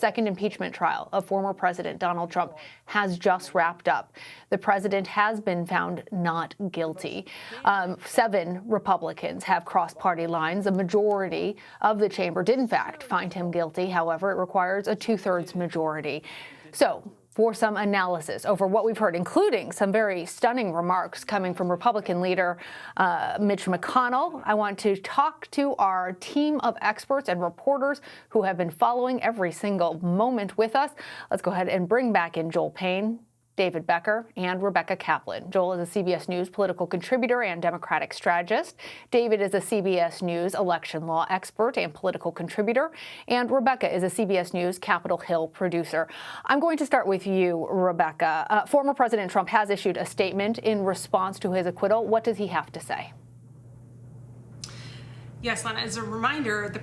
second impeachment trial of former President Donald Trump has just wrapped up. The president has been found not guilty. 7 Republicans have crossed party lines. A majority of the chamber did, in fact, find him guilty. However, it requires a 2/3 majority. So, for some analysis over what we've heard, including some very stunning remarks coming from Republican leader Mitch McConnell, I want to talk to our team of experts and reporters who have been following every single moment with us. Let's go ahead and bring back in Joel Payne, David Becker, and Rebecca Kaplan. Joel is a CBS News political contributor and Democratic strategist. David is a CBS News election law expert and political contributor. And Rebecca is a CBS News Capitol Hill producer. I'm going to start with you, Rebecca. Former President Trump has issued a statement in response to his acquittal. What does he have to say? Yes, Lana, as a reminder, the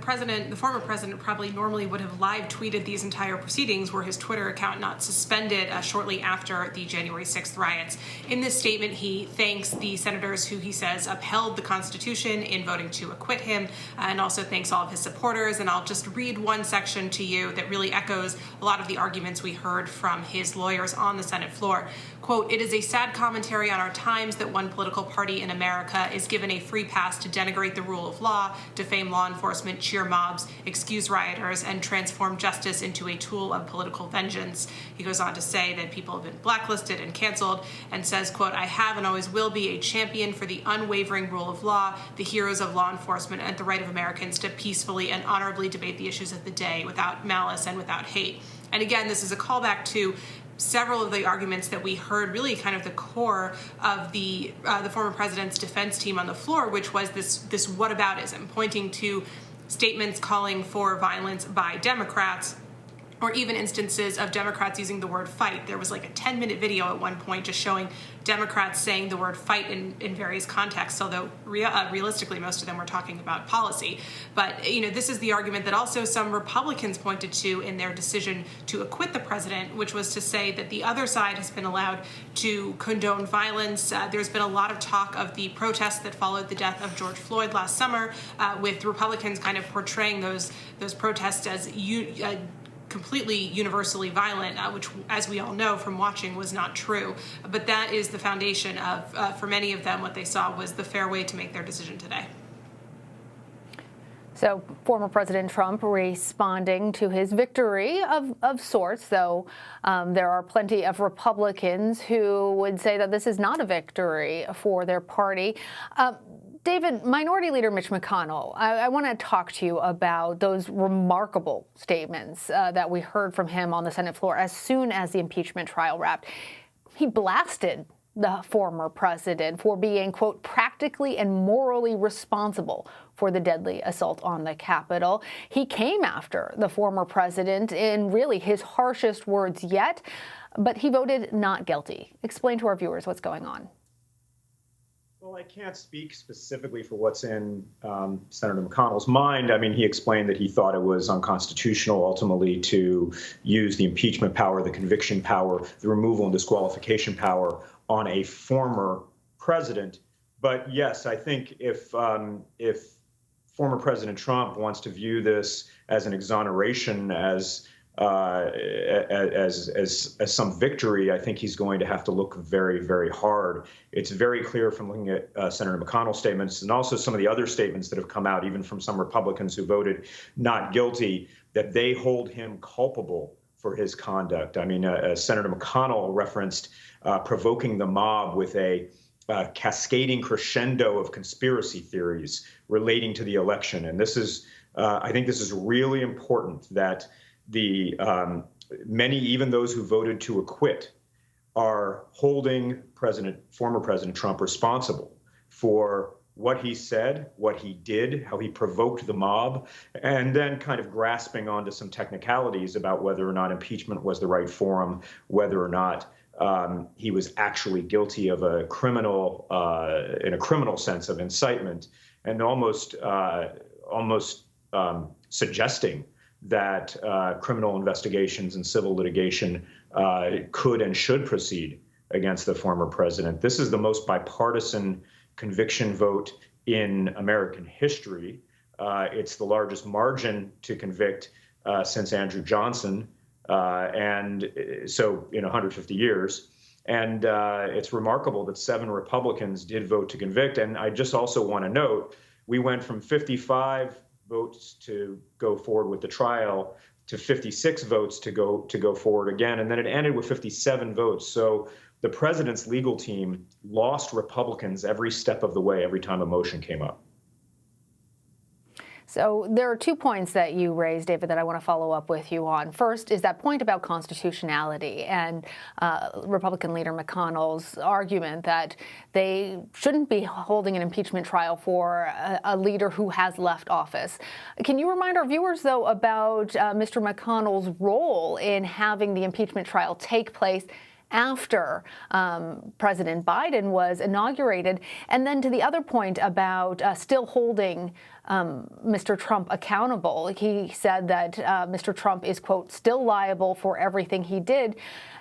former president probably normally would have live tweeted these entire proceedings were his Twitter account not suspended shortly after the January 6th riots. In this statement, he thanks the senators who he says upheld the Constitution in voting to acquit him, and also thanks all of his supporters. And I'll just read one section to you that really echoes a lot of the arguments we heard from his lawyers on the Senate floor. Quote, "It is a sad commentary on our times that one political party in America is given a free pass to denigrate the rule of law, defame law enforcement, cheer mobs, excuse rioters, and transform justice into a tool of political vengeance." He goes on to say that people have been blacklisted and canceled, and says, quote, "I have and always will be a champion for the unwavering rule of law, the heroes of law enforcement, and the right of Americans to peacefully and honorably debate the issues of the day without malice and without hate." And again, this is a callback to several of the arguments that we heard, really kind of the core of the former president's defense team on the floor, which was this whataboutism, pointing to statements calling for violence by Democrats, or even instances of Democrats using the word fight. There was like a 10-minute video at one point just showing Democrats saying the word fight in various contexts, although realistically most of them were talking about policy. But this is the argument that also some Republicans pointed to in their decision to acquit the president, which was to say that the other side has been allowed to condone violence. There's been a lot of talk of the protests that followed the death of George Floyd last summer, with Republicans kind of portraying those protests as completely universally violent, which, as we all know from watching, was not true. But that is the foundation of, for many of them, what they saw was the fair way to make their decision today. So former President Trump responding to his victory of sorts, though there are plenty of Republicans who would say that this is not a victory for their party. David, Minority Leader Mitch McConnell, I want to talk to you about those remarkable statements that we heard from him on the Senate floor as soon as the impeachment trial wrapped. He blasted the former president for being, quote, practically and morally responsible for the deadly assault on the Capitol. He came after the former president in really his harshest words yet, but he voted not guilty. Explain to our viewers what's going on. Well, I can't speak specifically for what's in Senator McConnell's mind. I mean, he explained that he thought it was unconstitutional ultimately to use the impeachment power, the conviction power, the removal and disqualification power on a former president. But yes, I think if former President Trump wants to view this as an exoneration, as some victory, I think he's going to have to look very, very hard. It's very clear from looking at Senator McConnell's statements and also some of the other statements that have come out, even from some Republicans who voted not guilty, that they hold him culpable for his conduct. I mean, Senator McConnell referenced provoking the mob with a cascading crescendo of conspiracy theories relating to the election. And this is, I think this is really important, that the many, even those who voted to acquit, are holding former President Trump responsible for what he said, what he did, how he provoked the mob, and then kind of grasping onto some technicalities about whether or not impeachment was the right forum, whether or not he was actually guilty of a criminal, in a criminal sense, of incitement, and almost suggesting that criminal investigations and civil litigation could and should proceed against the former president. This is the most bipartisan conviction vote in American history. It's the largest margin to convict since Andrew Johnson, and so in 150 years. And it's remarkable that 7 Republicans did vote to convict. And I just also want to note, we went from 55 votes to go forward with the trial to 56 votes to go forward again. And then it ended with 57 votes. So the president's legal team lost Republicans every step of the way, every time a motion came up. So there are 2 points that you raised, David, that I want to follow up with you on. First is that point about constitutionality and Republican leader McConnell's argument that they shouldn't be holding an impeachment trial for a leader who has left office. Can you remind our viewers, though, about Mr. McConnell's role in having the impeachment trial take place after President Biden was inaugurated? And then to the other point about still holding Mr. Trump accountable. He said that Mr. Trump is, quote, still liable for everything he did.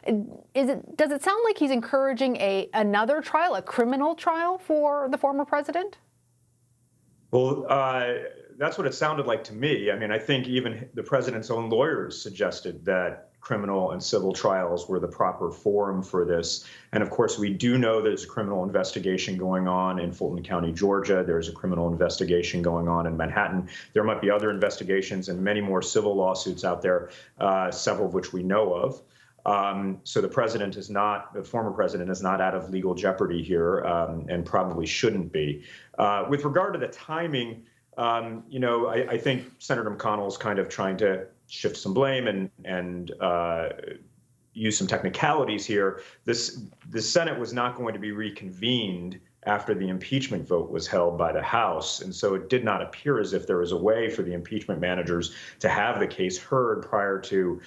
Does it sound like he's encouraging another trial, a criminal trial for the former president? Well, that's what it sounded like to me. I mean, I think even the president's own lawyers suggested that criminal and civil trials were the proper forum for this. And of course, we do know there's a criminal investigation going on in Fulton County, Georgia. There's a criminal investigation going on in Manhattan. There might be other investigations and many more civil lawsuits out there, several of which we know of. So the former president is not out of legal jeopardy here, and probably shouldn't be. With regard to the timing, I think Senator McConnell is kind of trying to shift some blame and use some technicalities here. The Senate was not going to be reconvened after the impeachment vote was held by the House. And so it did not appear as if there was a way for the impeachment managers to have the case heard prior to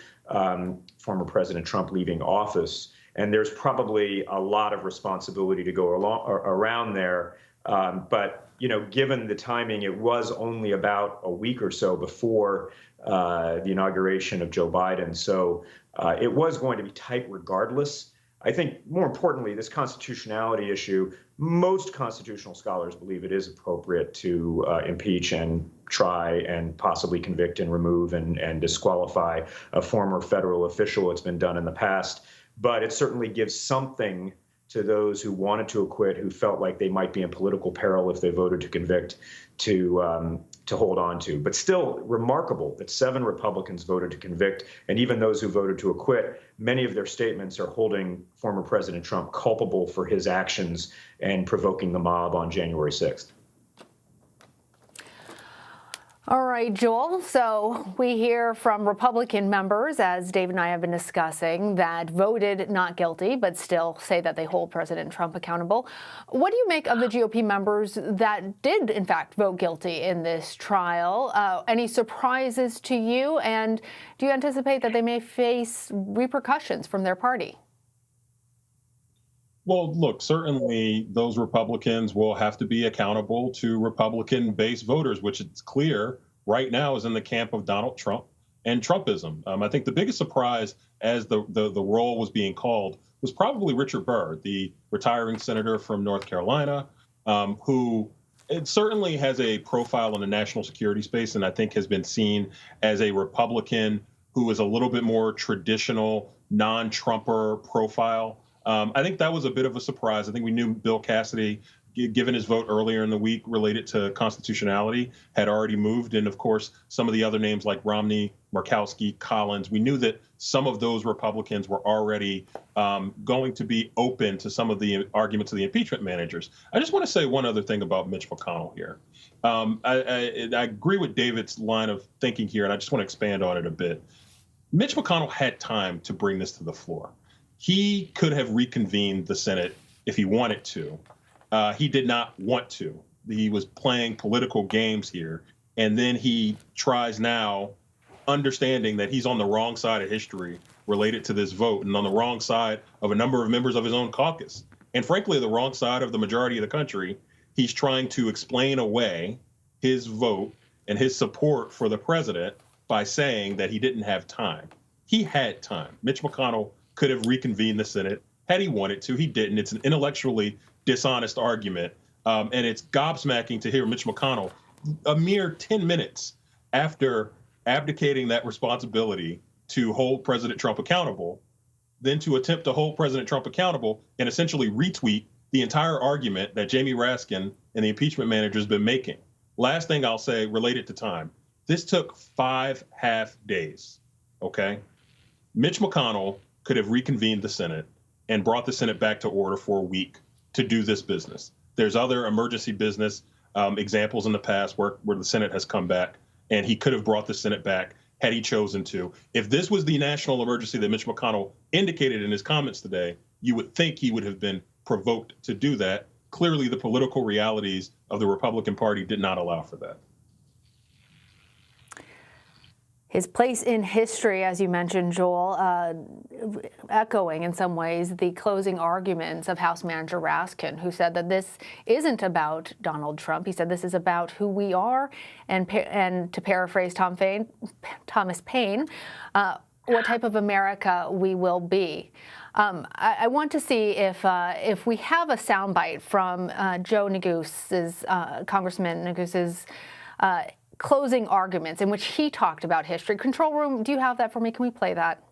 former President Trump leaving office. And there's probably a lot of responsibility to go around there. But, given the timing, it was only about a week or so before the inauguration of Joe Biden. So it was going to be tight regardless. I think more importantly, this constitutionality issue, most constitutional scholars believe it is appropriate to impeach and try and possibly convict and remove and disqualify a former federal official. It's been done in the past, but it certainly gives something to those who wanted to acquit, who felt like they might be in political peril if they voted to convict, to hold on to. But still remarkable that 7 Republicans voted to convict, and even those who voted to acquit, many of their statements are holding former President Trump culpable for his actions and provoking the mob on January 6th. All right, Joel. So we hear from Republican members, as David and I have been discussing, that voted not guilty, but still say that they hold President Trump accountable. What do you make of the GOP members that did, in fact, vote guilty in this trial? Any surprises to you? And do you anticipate that they may face repercussions from their party? Well, look, certainly those Republicans will have to be accountable to Republican-based voters, which it's clear right now is in the camp of Donald Trump and Trumpism. I think the biggest surprise as the roll was being called was probably Richard Burr, the retiring senator from North Carolina, who it certainly has a profile in the national security space, and I think has been seen as a Republican who is a little bit more traditional, non-Trumper profile. I think that was a bit of a surprise. I think we knew Bill Cassidy, given his vote earlier in the week related to constitutionality, had already moved. And of course, some of the other names like Romney, Murkowski, Collins, we knew that some of those Republicans were already going to be open to some of the arguments of the impeachment managers. I just want to say one other thing about Mitch McConnell here. I agree with David's line of thinking here, and I just want to expand on it a bit. Mitch McConnell had time to bring this to the floor. He could have reconvened the Senate if he wanted to. He did not want to. He was playing political games here. And then he tries now, understanding that he's on the wrong side of history related to this vote and on the wrong side of a number of members of his own caucus. And frankly, the wrong side of the majority of the country. He's trying to explain away his vote and his support for the president by saying that he didn't have time. He had time. Mitch McConnell could have reconvened the Senate had he wanted to. He didn't. It's an intellectually dishonest argument. And it's gobsmacking to hear Mitch McConnell, a mere 10 minutes after abdicating that responsibility to hold President Trump accountable, then to attempt to hold President Trump accountable and essentially retweet the entire argument that Jamie Raskin and the impeachment manager has been making. Last thing I'll say related to time, this took 5 half days, okay? Mitch McConnell could have reconvened the Senate and brought the Senate back to order for a week to do this business. There's other emergency business examples in the past where the Senate has come back, and he could have brought the Senate back had he chosen to. If this was the national emergency that Mitch McConnell indicated in his comments today, you would think he would have been provoked to do that. Clearly, the political realities of the Republican Party did not allow for that. His place in history, as you mentioned, Joel, echoing in some ways the closing arguments of House Manager Raskin, who said that this isn't about Donald Trump. He said this is about who we are, and to paraphrase Thomas Paine, what type of America we will be. I want to see if we have a soundbite from Joe Negus's, Congressman Negus's, closing arguments in which he talked about history. Control room, do you have that for me? Can we play that?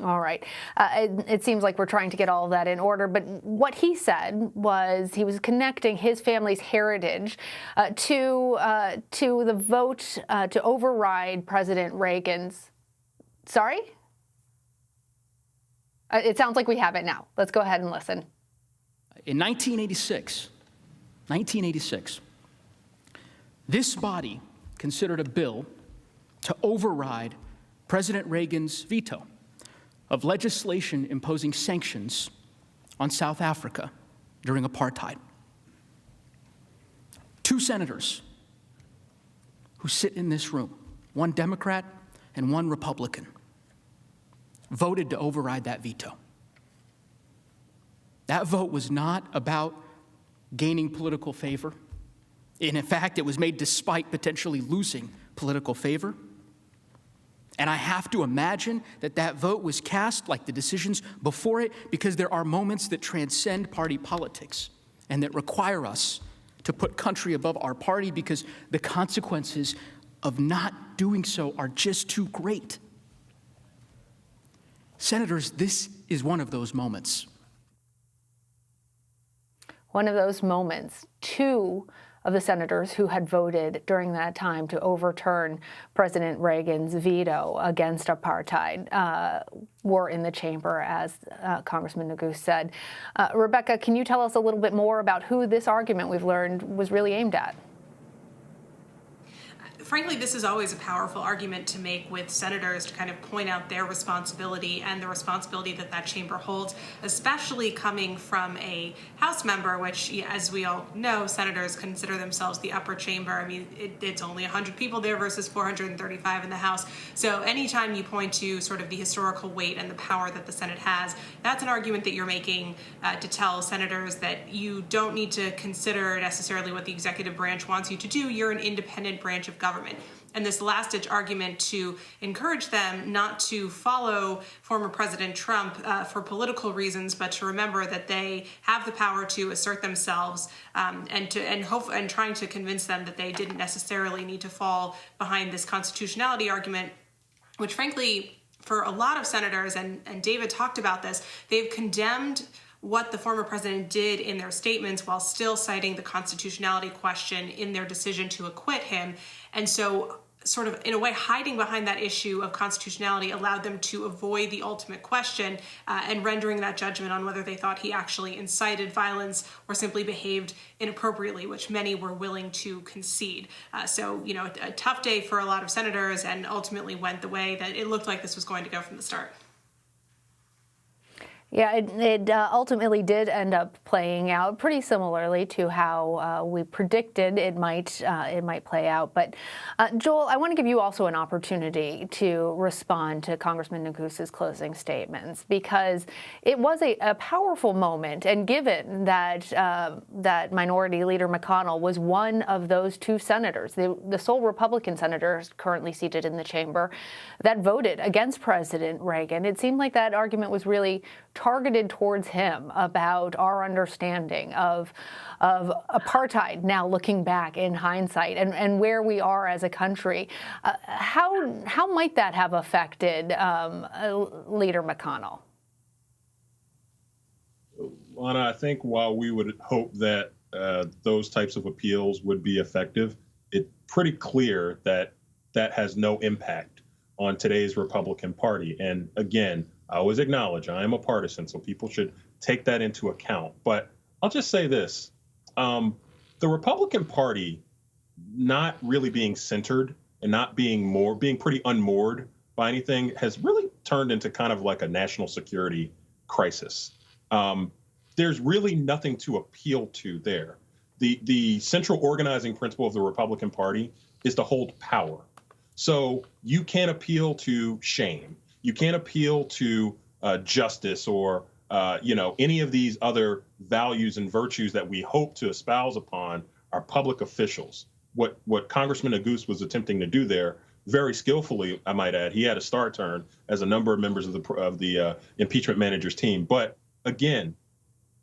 All right. It seems like we're trying to get all of that in order, but what he said was he was connecting his family's heritage to the vote to override President Reagan's. Sorry? It sounds like we have it now. Let's go ahead and listen. In 1986, this body considered a bill to override President Reagan's veto of legislation imposing sanctions on South Africa during apartheid. 2 senators who sit in this room, one Democrat and one Republican, voted to override that veto. That vote was not about gaining political favor. And in fact, it was made despite potentially losing political favor. And I have to imagine that that vote was cast, like the decisions before it, because there are moments that transcend party politics and that require us to put country above our party because the consequences of not doing so are just too great. Senators, this is one of those moments. One of those moments. 2 of the senators who had voted during that time to overturn President Reagan's veto against apartheid were in the chamber, as Congressman Negus said. Rebecca, can you tell us a little bit more about who this argument we've learned was really aimed at? Frankly, this is always a powerful argument to make with senators to kind of point out their responsibility and the responsibility that that chamber holds, especially coming from a House member, which, as we all know, senators consider themselves the upper chamber. I mean, it's only 100 people there versus 435 in the House. So anytime you point to sort of the historical weight and the power that the Senate has, that's an argument that you're making to tell senators that you don't need to consider necessarily what the executive branch wants you to do. You're an independent branch of government. And this last-ditch argument to encourage them not to follow former President Trump for political reasons, but to remember that they have the power to assert themselves, and trying to convince them that they didn't necessarily need to fall behind this constitutionality argument, which frankly, for a lot of senators, and David talked about this, they've condemned what the former president did in their statements while still citing the constitutionality question in their decision to acquit him. And so sort of in a way hiding behind that issue of constitutionality allowed them to avoid the ultimate question and rendering that judgment on whether they thought he actually incited violence or simply behaved inappropriately, which many were willing to concede. So, a tough day for a lot of senators, and ultimately went the way that it looked like this was going to go from the start. Yeah, it ultimately did end up playing out pretty similarly to how we predicted it might play out. But Joel, I want to give you also an opportunity to respond to Congressman Negus's closing statements, because it was a powerful moment. And given that that Minority Leader McConnell was one of those 2 senators, the sole Republican senator currently seated in the chamber, that voted against President Reagan, it seemed like that argument was really targeted towards him about our understanding of apartheid now looking back in hindsight and where we are as a country. How might that have affected Leader McConnell? Lana, I think while we would hope that those types of appeals would be effective, it's pretty clear that that has no impact on today's Republican Party. And again, I always acknowledge I am a partisan, so people should take that into account. But I'll just say this. The Republican Party not really being centered and not being pretty unmoored by anything has really turned into kind of like a national security crisis. There's really nothing to appeal to there. The central organizing principle of the Republican Party is to hold power. So you can't appeal to shame. You can't appeal to justice or any of these other values and virtues that we hope to espouse upon our public officials. What Congressman Agus was attempting to do there, very skillfully, I might add, he had a star turn as a number of members of the impeachment manager's team. But again,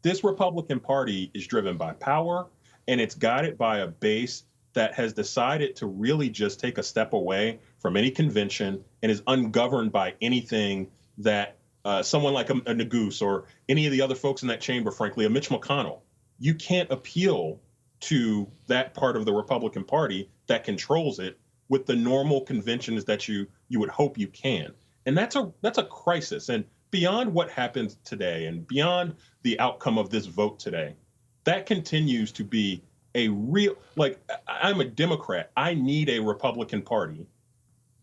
this Republican Party is driven by power, and it's guided by a base that has decided to really just take a step away from any convention and is ungoverned by anything that someone like a Agus or any of the other folks in that chamber, frankly, a Mitch McConnell, you can't appeal to that part of the Republican Party that controls it with the normal conventions that you would hope you can. And that's a crisis. And beyond what happened today and beyond the outcome of this vote today, that continues to be a real, I'm a Democrat. I need a Republican Party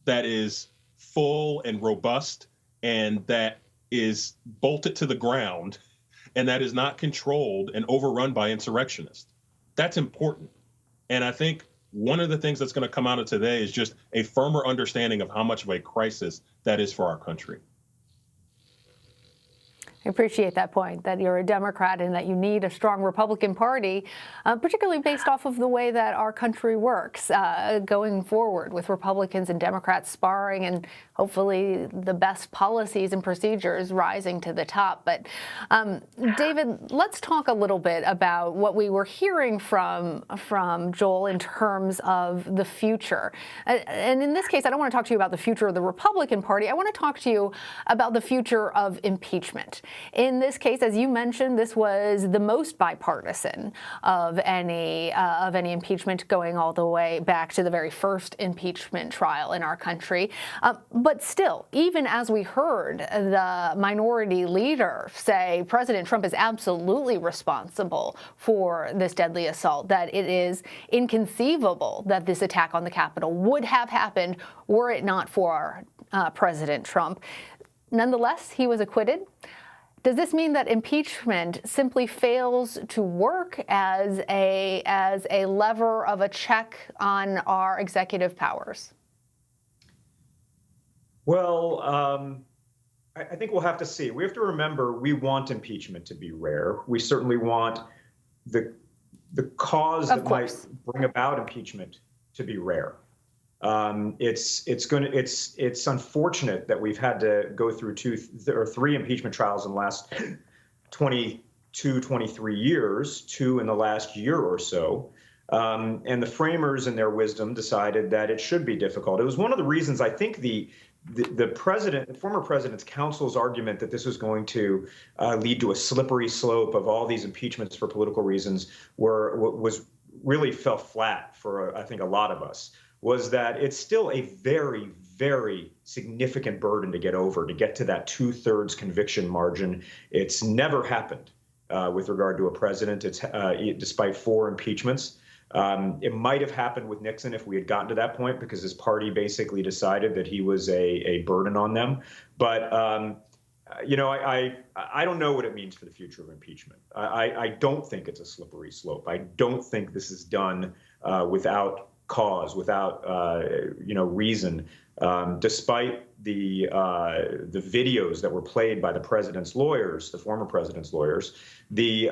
that is full and robust and that is bolted to the ground and that is not controlled and overrun by insurrectionists. That's important. And I think one of the things that's going to come out of today is just a firmer understanding of how much of a crisis that is for our country. I appreciate that point, that you're a Democrat and that you need a strong Republican Party, particularly based off of the way that our country works going forward, with Republicans and Democrats sparring and hopefully the best policies and procedures rising to the top. But David, let's talk a little bit about what we were hearing from Joel in terms of the future. And in this case, I don't want to talk to you about the future of the Republican Party. I want to talk to you about the future of impeachment. In this case, as you mentioned, this was the most bipartisan of any impeachment, going all the way back to the very first impeachment trial in our country. But still, even as we heard the minority leader say President Trump is absolutely responsible for this deadly assault, that it is inconceivable that this attack on the Capitol would have happened were it not for President Trump. Nonetheless, he was acquitted. Does this mean that impeachment simply fails to work as a lever of a check on our executive powers? Well, I think we'll have to see. We have to remember we want impeachment to be rare. We certainly want the cause that might bring about impeachment to be rare. It's unfortunate that we've had to go through 2 or 3 impeachment trials in the last 22, 23 years, 2 in the last year or so. And the framers in their wisdom decided that it should be difficult. It was one of the reasons I think the former president's counsel's argument that this was going to lead to a slippery slope of all these impeachments for political reasons really fell flat for, I think, a lot of us. Was that it's still a very, very significant burden to get over, to get to that 2/3 conviction margin. It's never happened with regard to a president. It's despite 4 impeachments. It might have happened with Nixon if we had gotten to that point, because his party basically decided that he was a burden on them. But I don't know what it means for the future of impeachment. I don't think it's a slippery slope. I don't think this is done without cause, without reason, despite the videos that were played by the president's lawyers, the former president's lawyers. They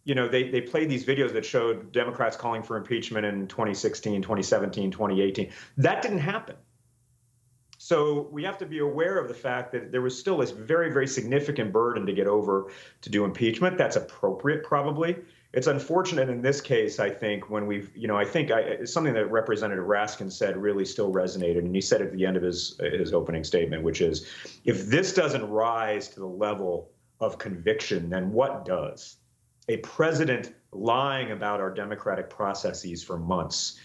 played these videos that showed Democrats calling for impeachment in 2016, 2017, 2018. That didn't happen. So we have to be aware of the fact that there was still this very, very significant burden to get over to do impeachment. That's appropriate, probably. It's unfortunate in this case, I think, when we've, I think something that Representative Raskin said really still resonated. And he said at the end of his opening statement, which is, if this doesn't rise to the level of conviction, then what does? A president lying about our democratic processes for months,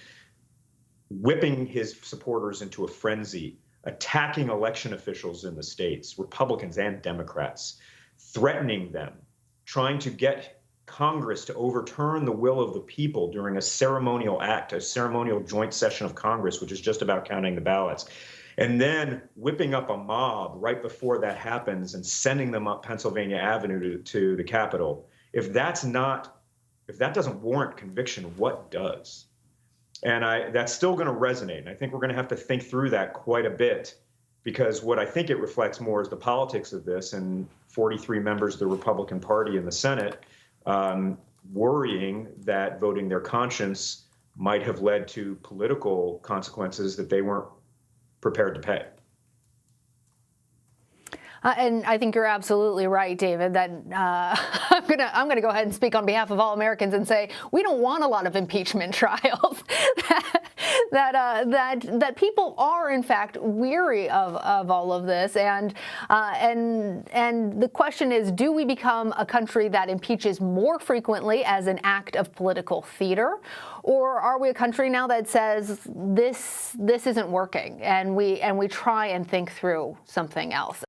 whipping his supporters into a frenzy, attacking election officials in the states, Republicans and Democrats, threatening them, trying to get Congress to overturn the will of the people during a ceremonial act, a ceremonial joint session of Congress, which is just about counting the ballots, and then whipping up a mob right before that happens and sending them up Pennsylvania Avenue to the Capitol. If that doesn't warrant conviction, what does? And that's still going to resonate. And I think we're going to have to think through that quite a bit, because what I think it reflects more is the politics of this and 43 members of the Republican Party in the Senate worrying that voting their conscience might have led to political consequences that they weren't prepared to pay. And I think you're absolutely right, David, that I'm gonna go ahead and speak on behalf of all Americans and say we don't want a lot of impeachment trials. that people are in fact weary of all of this, and the question is, do we become a country that impeaches more frequently as an act of political theater, or are we a country now that says this isn't working and we try and think through something else?